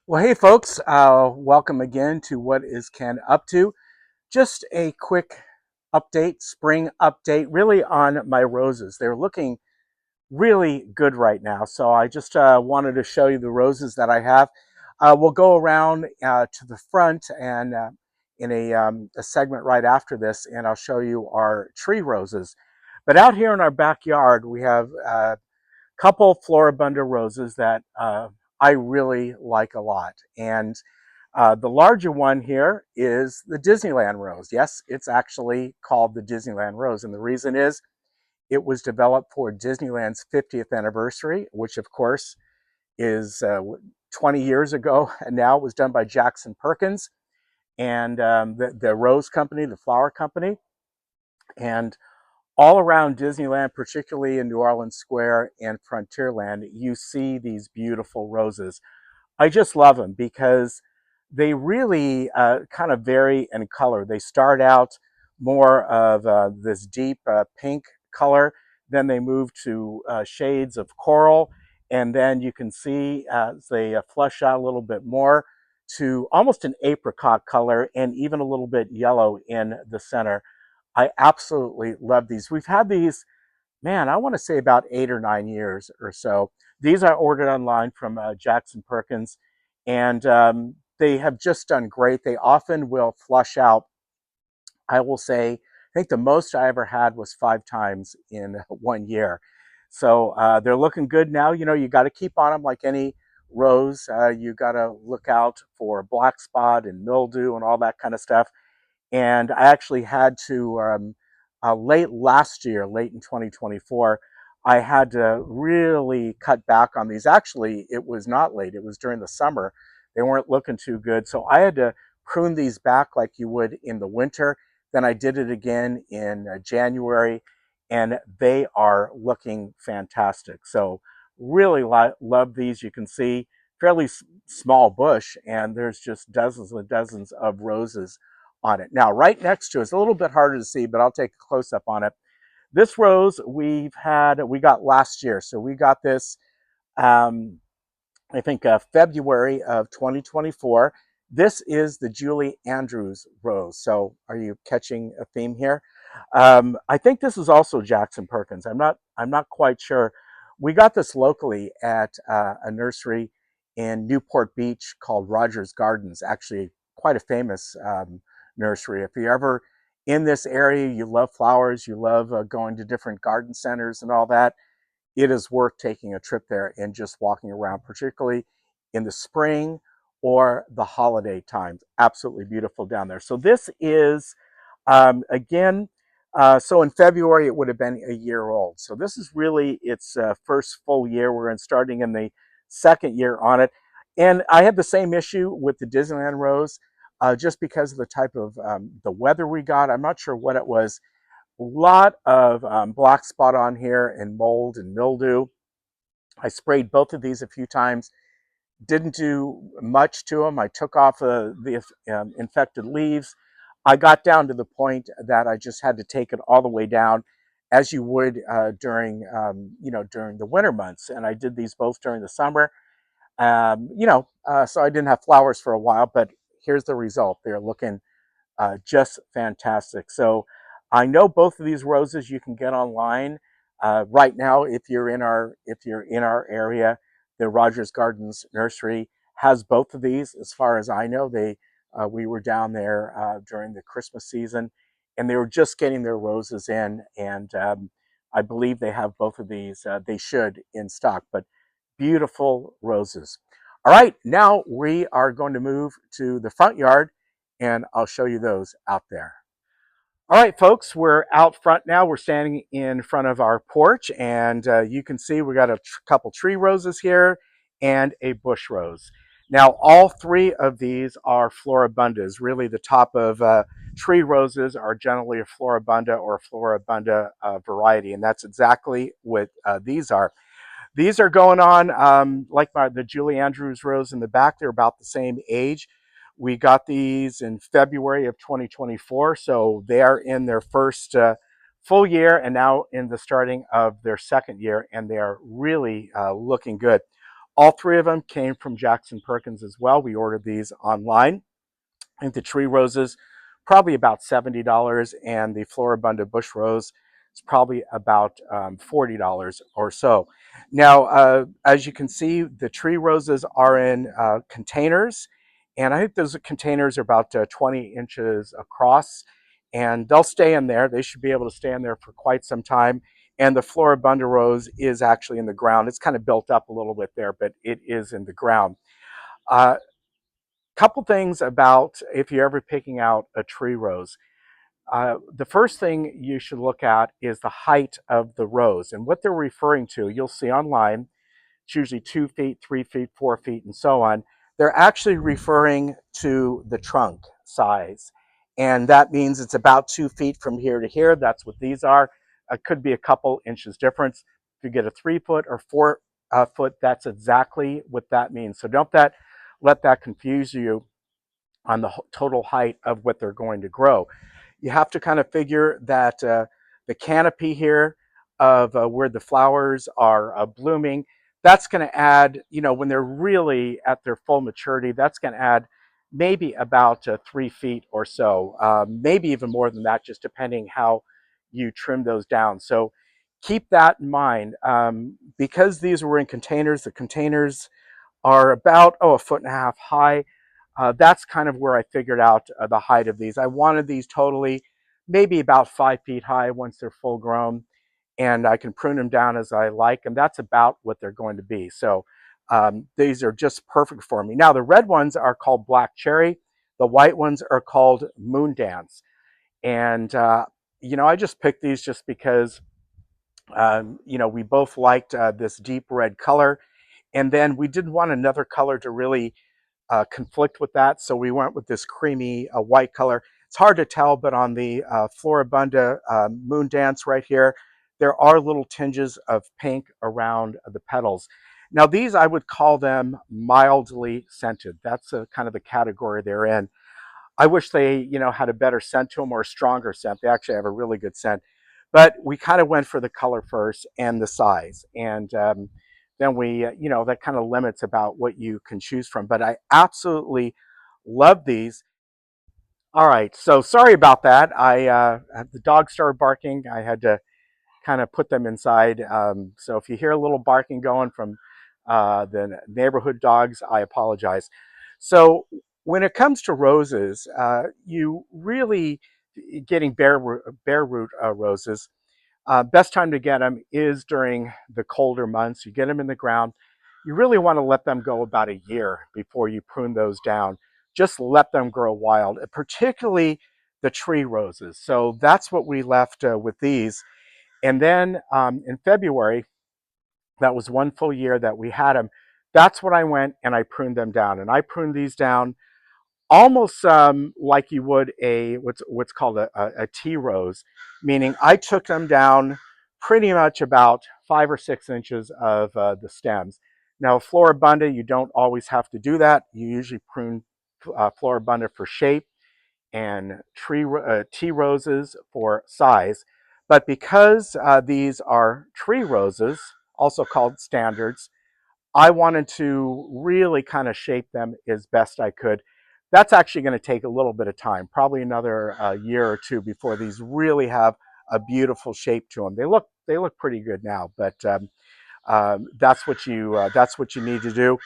Well, hey folks, welcome again to What is Ken Up To? Just a quick update, spring update, really on my roses. They're looking really good right now. So I just wanted to show you the roses that I have. We'll go around to the front and in a segment right after this, and I'll show you our tree roses. But out here in our backyard, we have couple Floribunda roses that I really like a lot. And the larger one here is the Disneyland Rose. Yes, it's actually called the Disneyland Rose. And the reason is it was developed for Disneyland's 50th anniversary, which of course is 20 years ago. And now it was done by Jackson Perkins and the Rose Company, the flower company. And all around Disneyland, particularly in New Orleans Square and Frontierland, you see these beautiful roses. I just love them because they really kind of vary in color. They start out more of this deep pink color, then they move to shades of coral, and then you can see as they flush out a little bit more to almost an apricot color and even a little bit yellow in the center. I absolutely love these. We've had these, man, I want to say about 8 or 9 years or so. These I ordered online from Jackson Perkins, and they have just done great. They often will flush out. I will say, I think the most I ever had was 5 times in 1 year. So they're looking good now. You know, you got to keep on them like any rose. You got to look out for black spot and mildew and all that kind of stuff. And I actually had to late last year, late in 2024, I had to really cut back on these. Actually, it was not late, it was during the summer. They weren't looking too good. So I had to prune these back like you would in the winter. Then I did it again in January, and they are looking fantastic. So really love these. You can see fairly small bush, and there's just dozens and dozens of roses on it. Now, right next to it, it's a little bit harder to see, but I'll take a close up on it. This rose we got last year. So we got this, um, I think, February of 2024. This is the Julie Andrews rose. So are you catching a theme here? I think this is also Jackson Perkins. I'm not quite sure. We got this locally at a nursery in Newport Beach called Rogers Gardens. Actually, quite a famous nursery. If you're ever in this area, you love flowers, you love going to different garden centers and all that, it is worth taking a trip there and just walking around, particularly in the spring or the holiday times. Absolutely beautiful down there. So this is, again, so in February, it would have been a year old. So this is really its first full year. We're starting in the second year on it. And I had the same issue with the Disneyland Rose, just because of the type of the weather we got. I'm not sure what it was. A lot of black spot on here and mold and mildew. I sprayed both of these a few times. Didn't do much to them. I took off the infected leaves. I got down to the point that I just had to take it all the way down, as you would during during the winter months. And I did these both during the summer. So I didn't have flowers for a while, but here's the result. They're looking just fantastic. So I know both of these roses you can get online right now. If you're in our area, the Rogers Gardens Nursery has both of these. As far as I know, we were down there during the Christmas season, and they were just getting their roses in, and I believe they have both of these. They should in stock, but beautiful roses. All right, now we are going to move to the front yard, and I'll show you those out there. All right, folks, we're out front now. We're standing in front of our porch, and you can see we got a couple tree roses here and a bush rose. Now, all three of these are floribundas. Really, the top of tree roses are generally a floribunda or a floribunda variety, and that's exactly what these are. These are going on like the Julie Andrews rose in the back. They're about the same age. We got these in February of 2024, so they are in their first full year and now in the starting of their second year, and they are really looking good. All three of them came from Jackson Perkins as well. We ordered these online. I think the tree roses probably about $70, and the Floribunda bush rose is probably about $40 or so. Now, as you can see, the tree roses are in containers, and I think those containers are about 20 inches across, and they'll stay in there. They should be able to stay in there for quite some time. And the Floribunda rose is actually in the ground. It's kind of built up a little bit there, but it is in the ground. Uh, Couple things about if you're ever picking out a tree rose. The first thing you should look at is the height of the rose. And what they're referring to, you'll see online, it's usually 2 feet, 3 feet, 4 feet, and so on. They're actually referring to the trunk size. And that means it's about 2 feet from here to here. That's what these are. It could be a couple inches difference. If you get a 3 foot or 4 foot, that's exactly what that means. So don't let that confuse you on the total height of what they're going to grow. You have to kind of figure that the canopy here of where the flowers are blooming, that's going to add, when they're really at their full maturity, that's going to add maybe about 3 feet or so, maybe even more than that, just depending how you trim those down. So keep that in mind. Because these were in containers, the containers are about, 1.5 feet high. That's kind of where I figured out the height of these. I wanted these totally maybe about 5 feet high once they're full grown, and I can prune them down as I like, and that's about what they're going to be. So these are just perfect for me. Now, the red ones are called Black Cherry. The white ones are called Moon Dance. And, I just picked these just because, we both liked this deep red color. And then we didn't want another color to really conflict with that. So we went with this creamy white color. It's hard to tell, but on the Floribunda Moon Dance right here, there are little tinges of pink around the petals. Now these, I would call them mildly scented. That's kind of the category they're in. I wish they, had a better scent to them or a stronger scent. They actually have a really good scent. But we kind of went for the color first and the size. And then we, that kind of limits about what you can choose from. But I absolutely love these. All right, so sorry about that. The dog started barking. I had to kind of put them inside. So if you hear a little barking going from the neighborhood dogs, I apologize. So when it comes to roses, you really getting bare root roses. Best time to get them is during the colder months. You get them in the ground. You really want to let them go about a year before you prune those down. Just let them grow wild, particularly the tree roses. So that's what we left with these. And then in February, that was one full year that we had them. That's when I went and I pruned them down. And I pruned these down almost like you would what's called a tea rose, meaning I took them down pretty much about 5 or 6 inches of the stems. Now, Floribunda, you don't always have to do that. You usually prune Floribunda for shape and tea roses for size. But because these are tree roses, also called standards, I wanted to really kind of shape them as best I could. That's actually going to take a little bit of time, probably another year or two before these really have a beautiful shape to them. They look pretty good now, but that's what you need to do.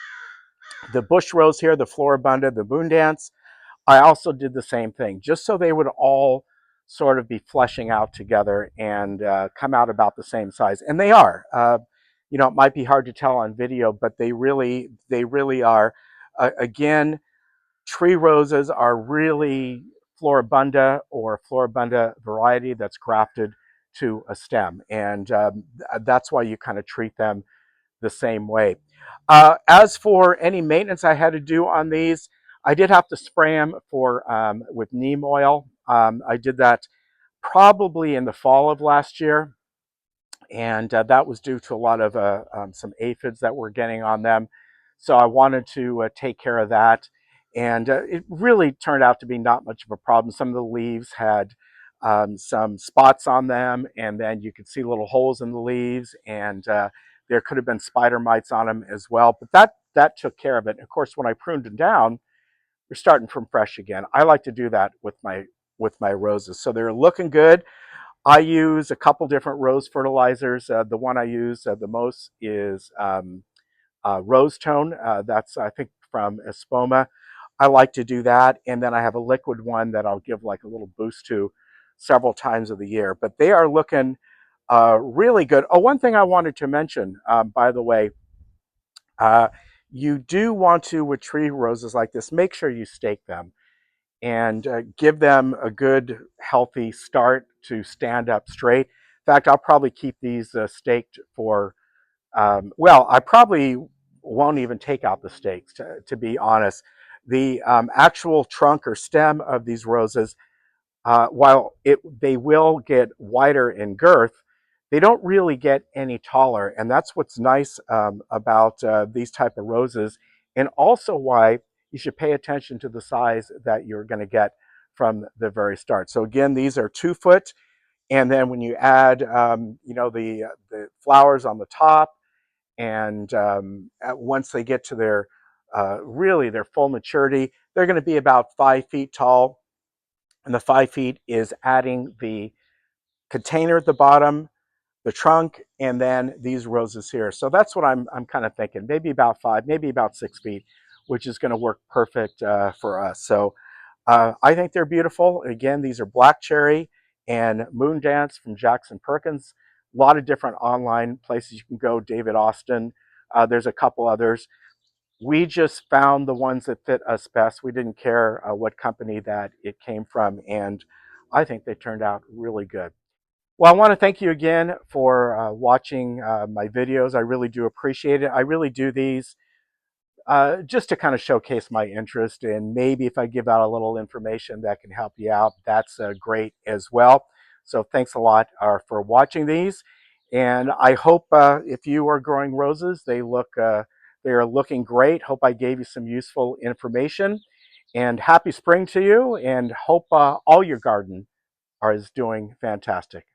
The bush rose here, the Floribunda, the Moon Dance, I also did the same thing, just so they would all sort of be fleshing out together and come out about the same size. And they are. It might be hard to tell on video, but they really are. Again, tree roses are really Floribunda or Floribunda variety that's grafted to a stem. And that's why you kind of treat them the same way. As for any maintenance I had to do on these, I did have to spray them with neem oil. I did that probably in the fall of last year, and that was due to a lot of some aphids that were getting on them. So I wanted to take care of that, and it really turned out to be not much of a problem. Some of the leaves had some spots on them, and then you could see little holes in the leaves, and There could have been spider mites on them as well, but that took care of it. And of course, when I pruned them down, you're starting from fresh again. I like to do that with my roses. So they're looking good. I use a couple different rose fertilizers. The one I use the most is Rose Tone. That's, I think, from Espoma. I like to do that. And then I have a liquid one that I'll give like a little boost to several times of the year. But they are looking really good. Oh, one thing I wanted to mention, by the way, uh, you do want to, with tree roses like this, make sure you stake them and give them a good, healthy start to stand up straight. In fact, I'll probably keep these staked for, well, I probably won't even take out the stakes, to be honest. The actual trunk or stem of these roses, while they will get wider in girth, they don't really get any taller. And that's what's nice about these type of roses, and also why you should pay attention to the size that you're going to get from the very start. So again, these are 2 foot. And then when you add, the flowers on the top, and once they get to their really their full maturity, they're going to be about 5 feet tall. And the 5 feet is adding the container at the bottom, the trunk, and then these roses here. So that's what I'm kind of thinking. Maybe about 5, maybe about 6 feet, which is going to work perfect for us. So I think they're beautiful. Again, these are Black Cherry and Moon Dance from Jackson Perkins. A lot of different online places you can go. David Austin. There's a couple others. We just found the ones that fit us best. We didn't care what company that it came from, and I think they turned out really good. Well, I want to thank you again for watching my videos. I really do appreciate it. I really do these just to kind of showcase my interest, and maybe if I give out a little information that can help you out, that's great as well. So thanks a lot for watching these, and I hope if you are growing roses, they are looking great. Hope I gave you some useful information, and happy spring to you, and hope all your garden is doing fantastic.